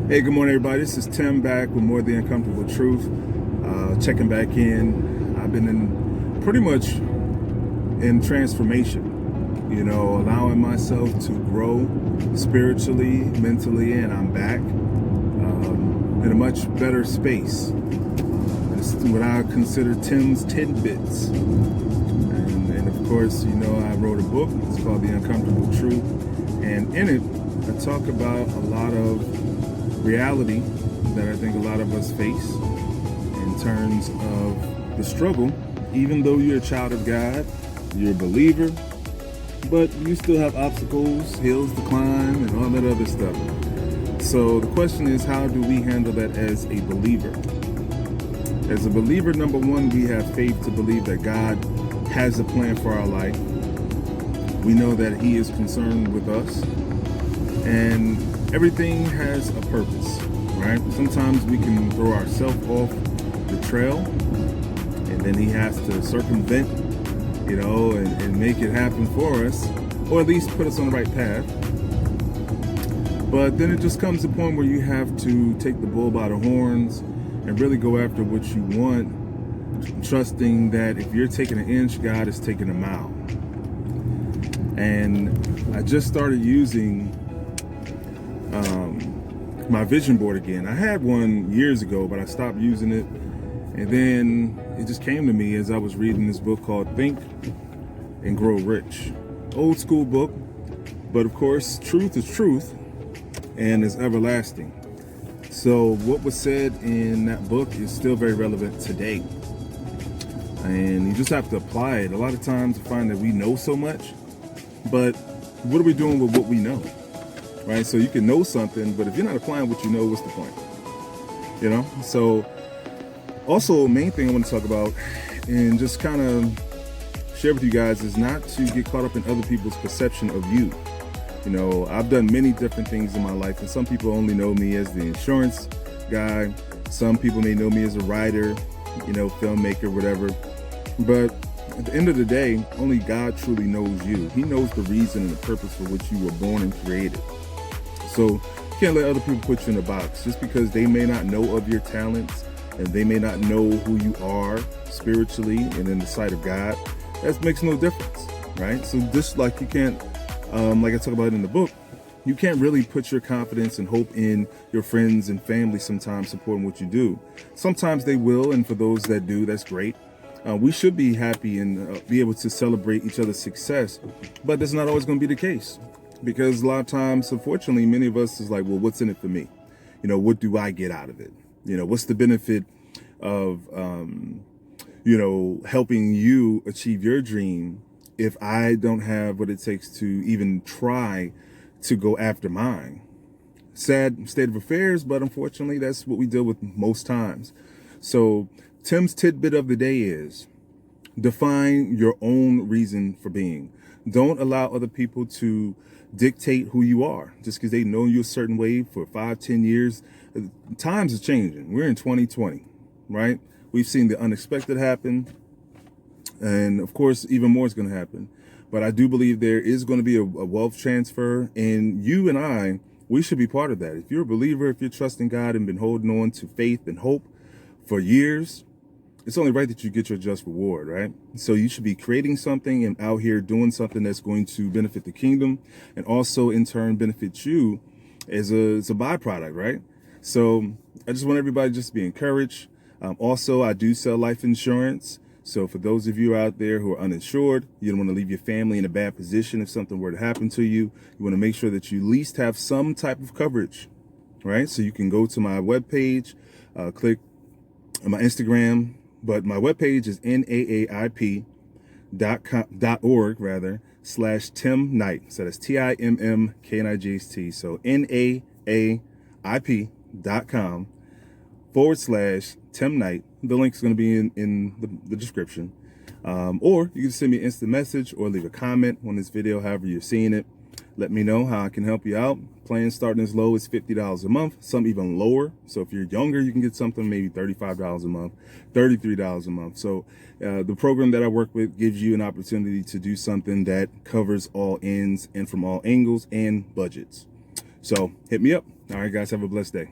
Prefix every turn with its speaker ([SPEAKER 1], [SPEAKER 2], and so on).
[SPEAKER 1] Hey, good morning, everybody. This is Tim back with more of the uncomfortable truth. Checking back in. I've been in pretty much in transformation, allowing myself to grow spiritually, mentally, and I'm back in a much better space. It's what I consider Tim's tidbits. And of course, I wrote a book. It's called The Uncomfortable Truth. And in it, I talk about a lot of reality that I think a lot of us face in terms of the struggle. Even though you're a child of God, you're a believer, but you still have obstacles, hills to climb, and all that other stuff. So the question is, how do we handle that as a believer? As a believer, number one, we have faith to believe that God has a plan for our life. We know that He is concerned with us, and everything has a purpose, right? Sometimes we can throw ourselves off the trail, and then He has to circumvent, and make it happen for us, or at least put us on the right path. But then it just comes to a point where you have to take the bull by the horns and really go after what you want, trusting that if you're taking an inch, God is taking a mile. And I just started using my vision board again. I had one years ago, but I stopped using it. And then it just came to me as I was reading this book called Think and Grow Rich. Old school book, but of course, truth is truth and is everlasting. So what was said in that book is still very relevant today. And you just have to apply it. A lot of times I find that we know so much, but what are we doing with what we know? Right? So you can know something, but if you're not applying what you know, what's the point? So also, main thing I want to talk about and just kind of share with you guys is not to get caught up in other people's perception of you. I've done many different things in my life, and some people only know me as the insurance guy. Some people may know me as a writer, filmmaker, whatever. But at the end of the day, only God truly knows you. He knows the reason and the purpose for which you were born and created. So you can't let other people put you in a box just because they may not know of your talents and they may not know who you are spiritually and in the sight of God. That makes no difference, right? So just like you can't, like I talk about in the book, you can't really put your confidence and hope in your friends and family sometimes supporting what you do. Sometimes they will, and for those that do, that's great. We should be happy and be able to celebrate each other's success, but that's not always going to be the case. Because a lot of times, unfortunately, many of us is like, well, what's in it for me? What do I get out of it? What's the benefit of, helping you achieve your dream if I don't have what it takes to even try to go after mine? Sad state of affairs, but unfortunately, that's what we deal with most times. So Tim's tidbit of the day is define your own reason for being. Don't allow other people to dictate who you are just because they know you a certain way for 5-10 years. Times are changing. We're in 2020, right? We've seen the unexpected happen, and of course even more is going to happen. But I do believe there is going to be a wealth transfer, and you and I, we should be part of that. If you're a believer, if you're trusting God and been holding on to faith and hope for years, it's only right that you get your just reward, right? So you should be creating something and out here doing something that's going to benefit the kingdom and also in turn benefit you as a byproduct, right? So I just want everybody just to be encouraged. Also, I do sell life insurance. So for those of you out there who are uninsured, you don't want to leave your family in a bad position if something were to happen to you. You want to make sure that you at least have some type of coverage, right? So you can go to my webpage, click on my Instagram, but my webpage is naaip.org /Tim Knight. So that's TIMMKNIGHT. So NAAIP.com /Tim Knight. The link's going to be in the description. Or you can send me an instant message or leave a comment on this video, however you're seeing it. Let me know how I can help you out. Plans starting as low as $50 a month, some even lower. So if you're younger, you can get something maybe $35 a month, $33 a month. So the program that I work with gives you an opportunity to do something that covers all ends and from all angles and budgets. So hit me up. All right, guys, have a blessed day.